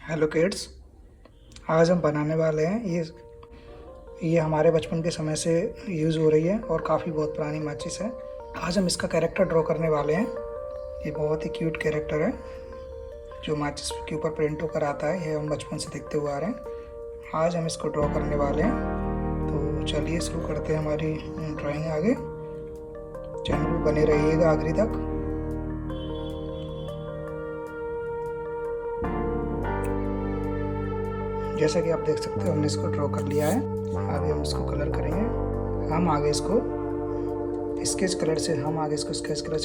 Hello kids. आज हम बनाने वाले हैं ये हमारे बचपन के समय से यूज़ हो रही है और काफ़ी बहुत पुरानी माचिस है। आज हम इसका कैरेक्टर ड्रॉ करने वाले हैं। ये बहुत ही क्यूट कैरेक्टर है जो माचिस के ऊपर प्रिंट होकर आता है। ये हम बचपन से देखते हुए आ रहे हैं। आज हम इसको ड्रॉ करने वाले हैं, तो चलिए शुरू करते हैं हमारी ड्राइंग। आगे चैनल पर बने रहिएगा आखिरी तक। जैसा कि आप देख सकते हो हमने इसको ड्रॉ कर लिया है। आगे हम इसको कलर करेंगे। हम आगे इसको स्केच कलर से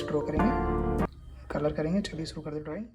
ड्रॉ करेंगे, कलर करेंगे। चलिए शुरू कर दे ड्राइंग।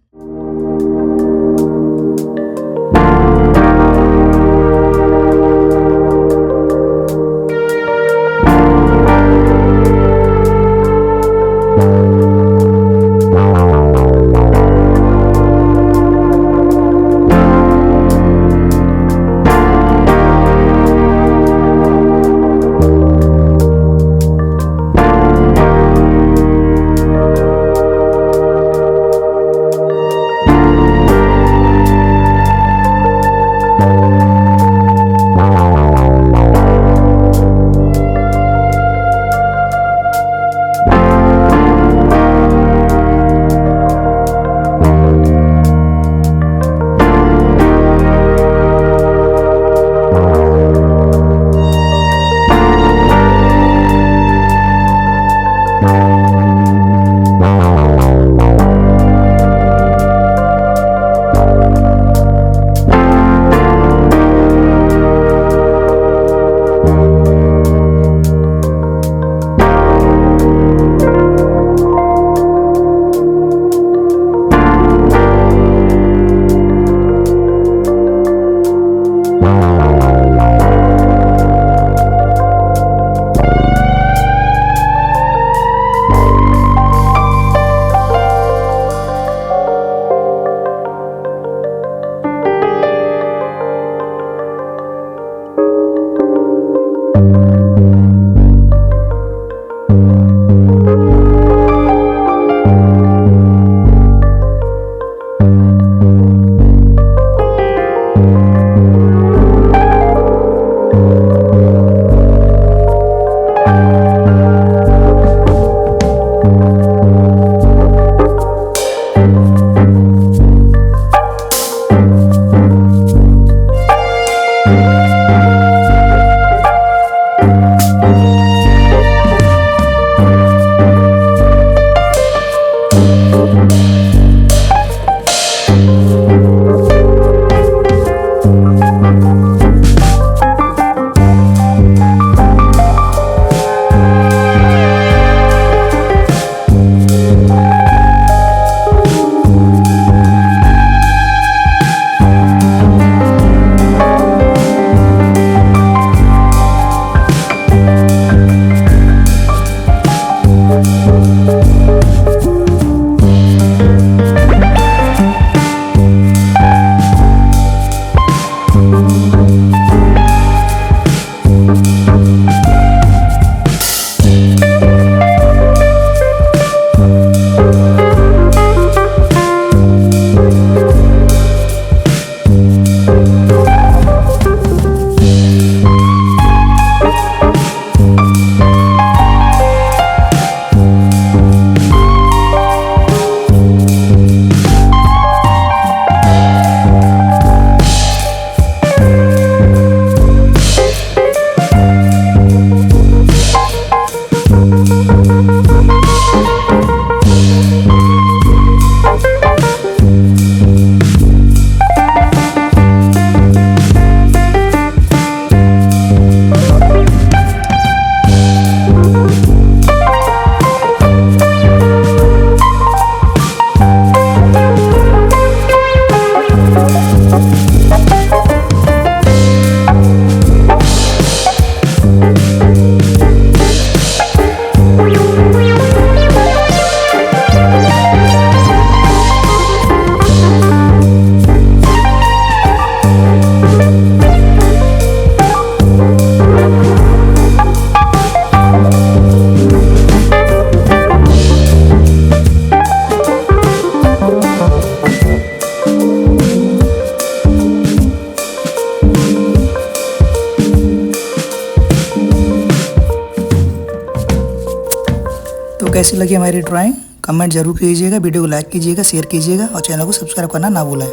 कैसी लगी हमारी ड्राइंग कमेंट जरूर कीजिएगा, वीडियो को लाइक कीजिएगा, शेयर कीजिएगा और चैनल को सब्सक्राइब करना ना भूलें।